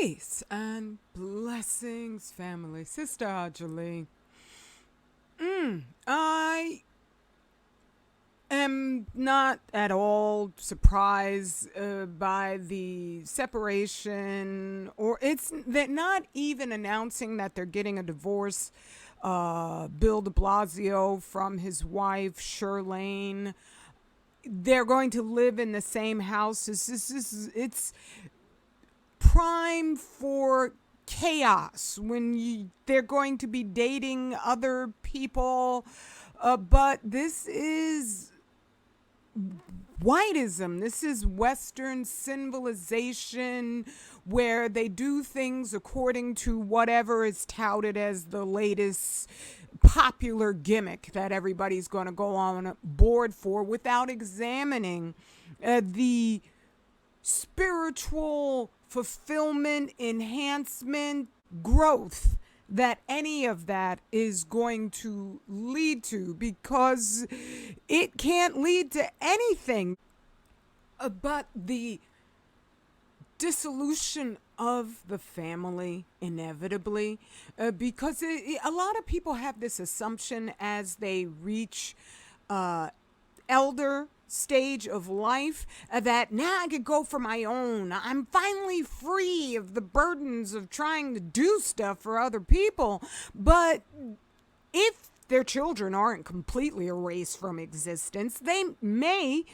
Peace and blessings, family. Sister Ajali. I am not at all surprised by the separation, or they're not even announcing that they're getting a divorce. Bill de Blasio from his wife, Shirlane. They're going to live in the same house. It's prime for chaos when they're going to be dating other people. But this is whiteism. This is Western civilization where they do things according to whatever is touted as the latest popular gimmick that everybody's going to go on board for without examining the spiritual fulfillment, enhancement, growth that any of that is going to lead to, because it can't lead to anything but the dissolution of the family inevitably, because a lot of people have this assumption as they reach elder stage of life that now I could go for my own. I'm finally free of the burdens of trying to do stuff for other people. But if their children aren't completely erased from existence, they may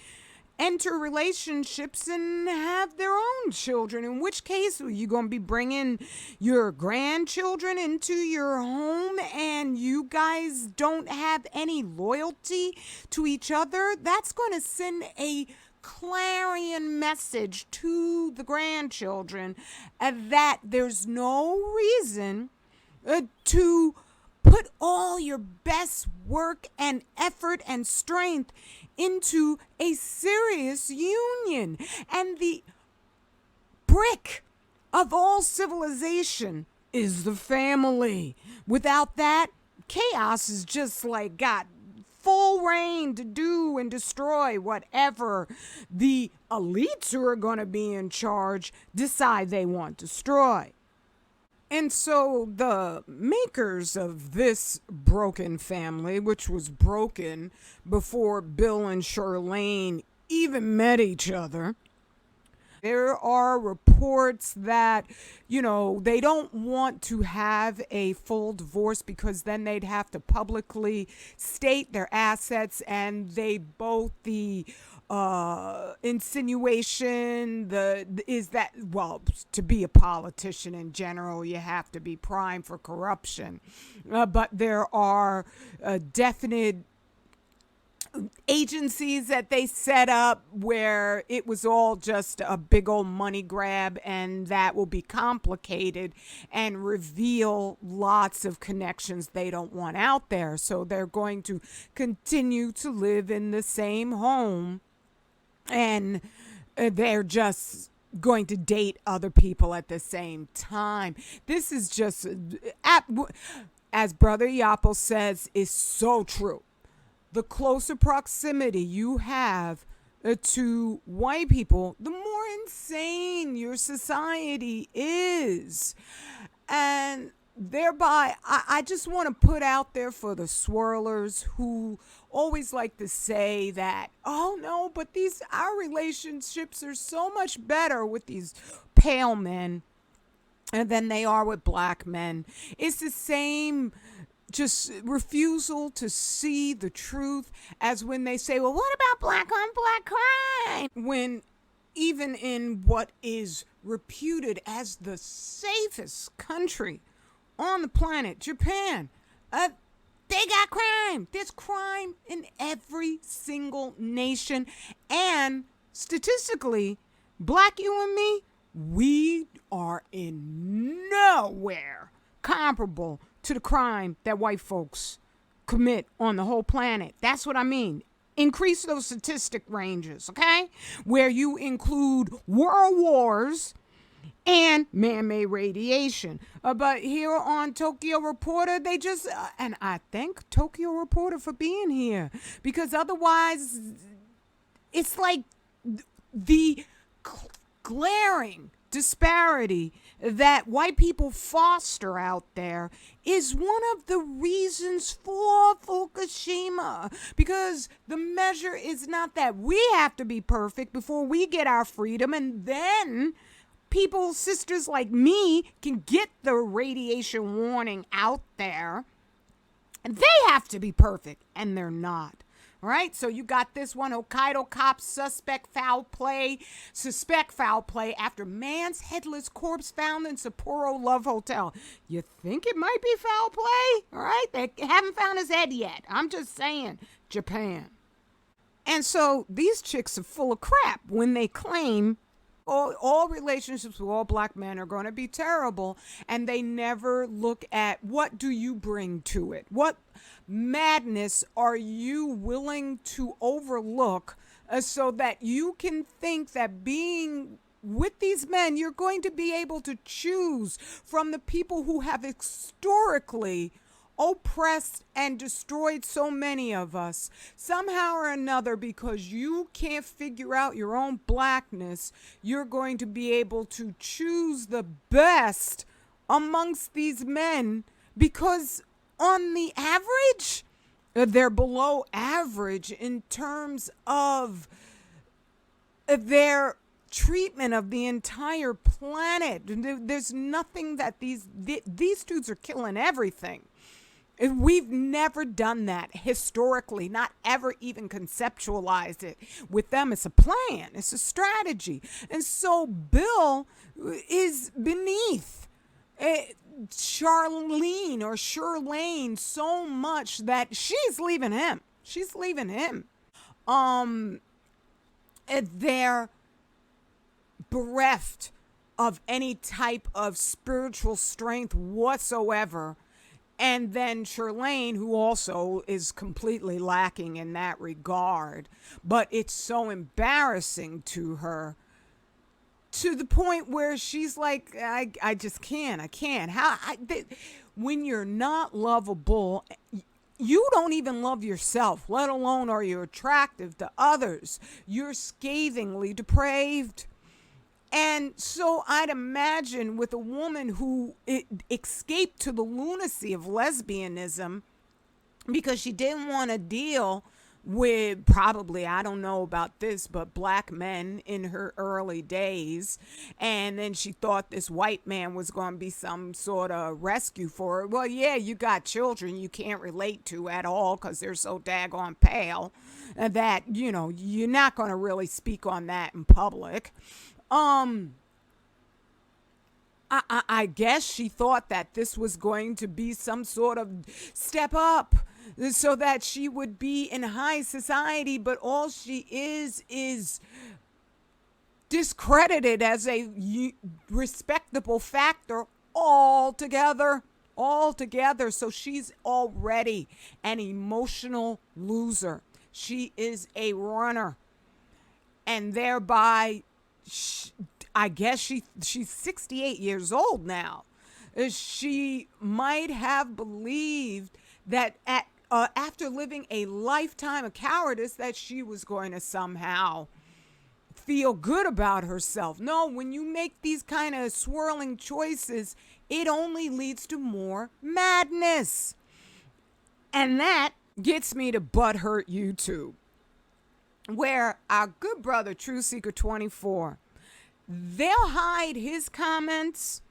enter relationships and have their own children, in which case you're going to be bringing your grandchildren into your home and you guys don't have any loyalty to each other. That's going to send a clarion message to the grandchildren that there's no reason to put all your best work and effort and strength into a serious union. And the brick of all civilization is the family. Without that, chaos is just like got full reign to do and destroy whatever the elites who are going to be in charge decide they want to destroy. And so the makers of this broken family, which was broken before Bill and Shirlane even met each other, there are reports that, they don't want to have a full divorce because then they'd have to publicly state their assets, and they both insinuation is that, well, to be a politician in general, you have to be prime for corruption. But there are definite agencies that they set up where it was all just a big old money grab, and that will be complicated and reveal lots of connections they don't want out there. So they're going to continue to live in the same home, and they're just going to date other people at the same time. This is just, as Brother Yapo says, is so true. The closer proximity you have to white people, the more insane your society is. And thereby, I just want to put out there for the swirlers who always like to say that, oh no, but our relationships are so much better with these pale men than they are with black men. It's the same just refusal to see the truth as when they say, well, what about black on black crime? When even in what is reputed as the safest country on the planet, Japan, they got crime. There's crime in every single nation. And statistically, black you and me, we are in nowhere comparable to the crime that white folks commit on the whole planet. That's what I mean. Increase those statistic ranges, okay? Where you include world wars and man-made radiation. But here on Tokyo Reporter, they just, and I thank Tokyo Reporter for being here, because otherwise it's like the glaring disparity that white people foster out there is one of the reasons for Fukushima, because the measure is not that we have to be perfect before we get our freedom, and then people, sisters like me, can get the radiation warning out there. And they have to be perfect, and they're not. Right? So you got this one: Hokkaido cops suspect foul play after man's headless corpse found in Sapporo Love Hotel. You think it might be foul play? All right? They haven't found his head yet. I'm just saying. Japan. And so these chicks are full of crap when they claim all relationships with all black men are going to be terrible, and they never look at what do you bring to it? What madness are you willing to overlook so that you can think that being with these men, you're going to be able to choose from the people who have historically oppressed and destroyed so many of us somehow or another. Because you can't figure out your own blackness, you're going to be able to choose the best amongst these men, because on the average, they're below average in terms of their treatment of the entire planet. There's nothing that these dudes are killing everything. We've never done that historically, not ever even conceptualized it. With them, it's a plan, it's a strategy. And so Bill is beneath Charlene so much that she's leaving him. They're bereft of any type of spiritual strength whatsoever. And then Charlene, who also is completely lacking in that regard, but it's so embarrassing to her, to the point where she's like, I just can't. When you're not lovable, you don't even love yourself, let alone are you attractive to others. You're scathingly depraved. And so I'd imagine with a woman who escaped to the lunacy of lesbianism because she didn't want to deal with, probably, I don't know about this, but black men in her early days. And then she thought this white man was going to be some sort of rescue for her. Well, yeah, you got children you can't relate to at all because they're so daggone pale that, you're not going to really speak on that in public. I guess she thought that this was going to be some sort of step up so that she would be in high society, but all she is discredited as a respectable factor altogether. So she's already an emotional loser. She is a runner, and thereby I guess she's 68 years old now. She might have believed that after living a lifetime of cowardice that she was going to somehow feel good about herself. No, when you make these kind of swirling choices, it only leads to more madness. And that gets me to Butthurt YouTube, where our good brother True Seeker 24, they'll hide his comments,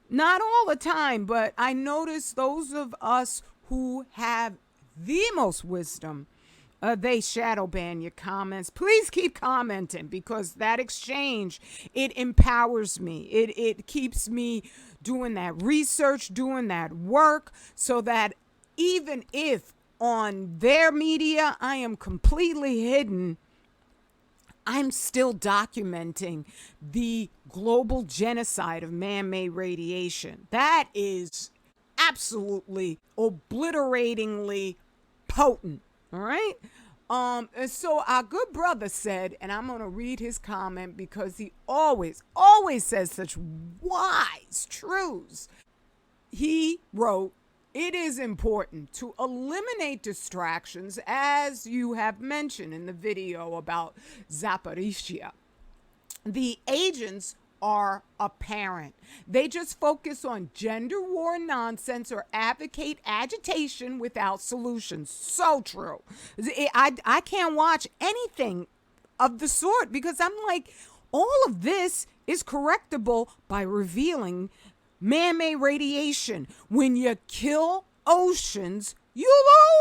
not all the time, but I notice those of us who have the most wisdom, they shadow ban your comments. Please keep commenting, because that exchange, it empowers me. It keeps me doing that research, doing that work, so that even if on their media I am completely hidden, I'm still documenting the global genocide of man-made radiation. That is absolutely obliteratingly potent, all right? And so our good brother said, and I'm going to read his comment because he always says such wise truths. He wrote, "It is important to eliminate distractions, as you have mentioned in the video about Zaporizhia. The agents are apparent. They just focus on gender war nonsense or advocate agitation without solutions. So true. I can't watch anything of the sort because I'm like, all of this is correctable by revealing man-made radiation. When you kill oceans, you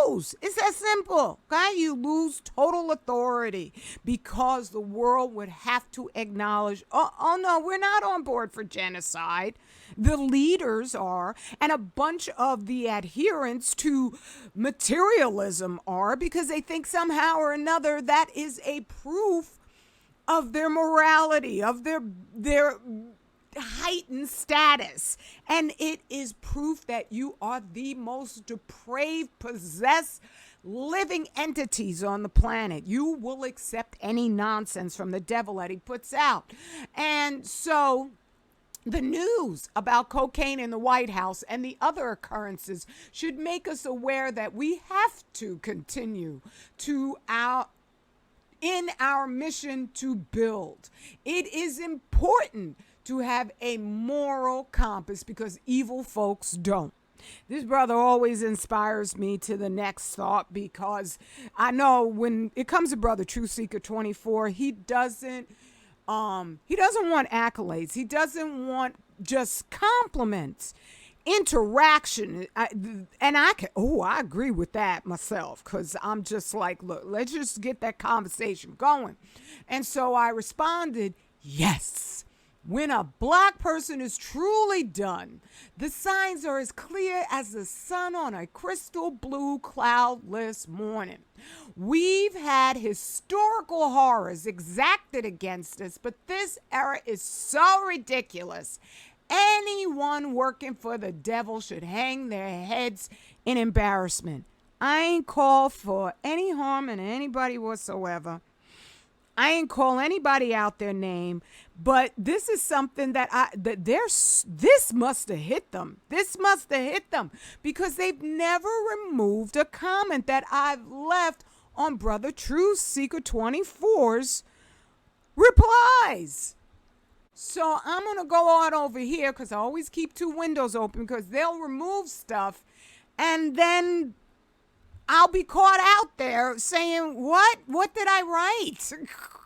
lose. It's that simple. Okay? You lose total authority because the world would have to acknowledge, oh no, we're not on board for genocide. The leaders are, and a bunch of the adherents to materialism are, because they think somehow or another that is a proof of their morality, of their heightened status. And it is proof that you are the most depraved, possessed, living entities on the planet. You will accept any nonsense from the devil that he puts out. And so the news about cocaine in the White House and the other occurrences should make us aware that we have to continue in our mission to build. It is important to have a moral compass because evil folks don't. This brother always inspires me to the next thought, because I know when it comes to Brother Truth Seeker 24, he doesn't want accolades. He doesn't want just compliments, interaction. I agree with that myself, because I'm just like, look, let's just get that conversation going. And so I responded, yes. When a black person is truly done, the signs are as clear as the sun on a crystal blue cloudless morning. We've had historical horrors exacted against us, but this era is so ridiculous. Anyone working for the devil should hang their heads in embarrassment. I ain't called for any harm in anybody whatsoever. I ain't call anybody out their name, but this is something this must have hit them. This must have hit them because they've never removed a comment that I've left on Brother Truth Seeker 24's replies. So I'm going to go on over here because I always keep two windows open because they'll remove stuff and then I'll be caught out there saying, what did I write?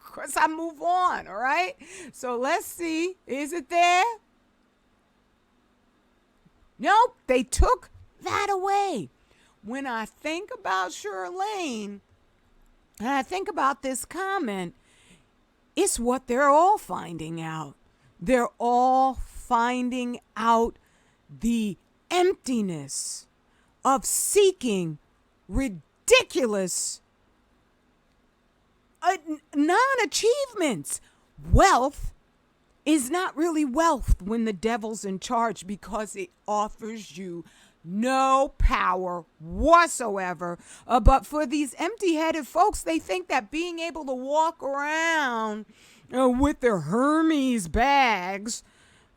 Because I move on, all right? So let's see. Is it there? Nope, they took that away. When I think about Swirling, and I think about this comment, it's what they're all finding out. They're all finding out the emptiness of seeking ridiculous non-achievements. Wealth is not really wealth when the devil's in charge because it offers you no power whatsoever. But for these empty-headed folks, they think that being able to walk around with their Hermes bags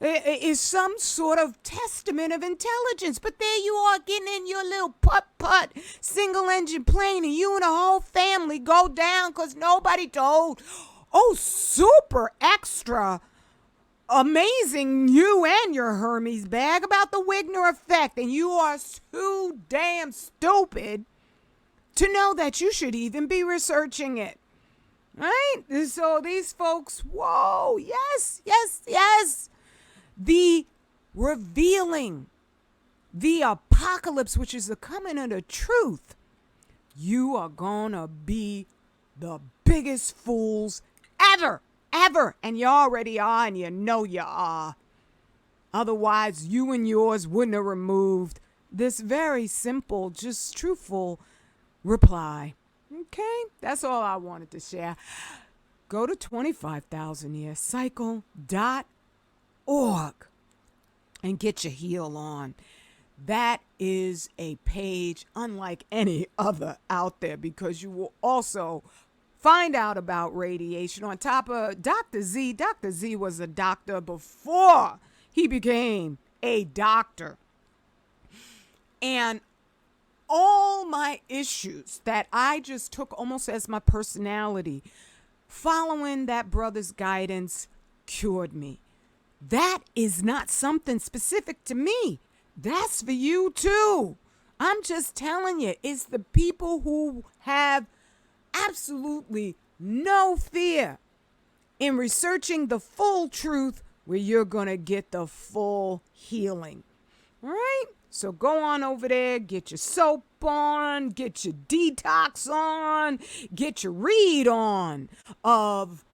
is some sort of testament of intelligence. But there you are getting in your little putt-putt single-engine plane and you and the whole family go down because nobody told. Oh, super extra amazing you and your Hermes bag about the Wigner effect. And you are too damn stupid to know that you should even be researching it. Right? So these folks, whoa, yes. The revealing, the apocalypse, which is the coming of the truth. You are going to be the biggest fools ever. And you already are, and you know you are. Otherwise, you and yours wouldn't have removed this very simple, just truthful reply. Okay? That's all I wanted to share. Go to 25000yearcycle.org and get your heel on. That is a page unlike any other out there because you will also find out about radiation on top of Dr. Z. Dr. Z was a doctor before he became a doctor. And all my issues that I just took almost as my personality, following that brother's guidance, cured me. that is not something specific to me. That's for you too. I'm just telling you, it's the people who have absolutely no fear in researching the full truth where you're going to get the full healing. All right? So go on over there, get your soap on, get your detox on, get your read on of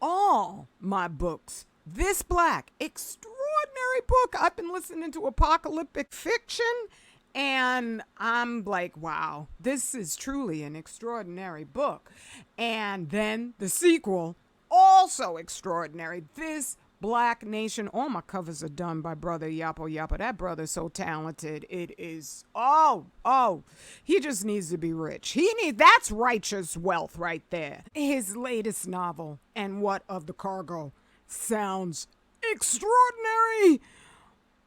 all my books. This Black, extraordinary book. I've been listening to apocalyptic fiction and I'm like, wow, this is truly an extraordinary book. And then the sequel, also extraordinary. This Black Nation. All my covers are done by Brother Yapo Yapo. That brother's so talented. It is, he just needs to be rich. That's righteous wealth right there. His latest novel, And What of the Cargo, sounds extraordinary.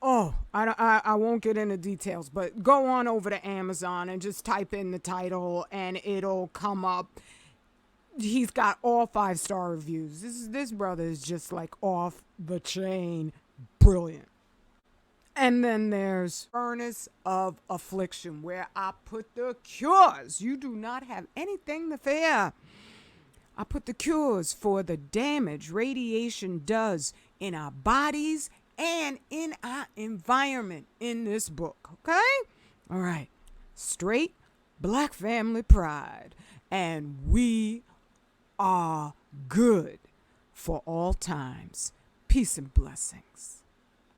Oh, I won't get into details, but go on over to Amazon and just type in the title and it'll come up. He's got all 5-star reviews. This brother is just like off the chain brilliant. And then there's Furnace of Affliction, where I put the cures. You do not have anything to fear. I put the cures for the damage radiation does in our bodies and in our environment in this book. Okay? All right. Straight Black family pride. And we are good for all times. Peace and blessings.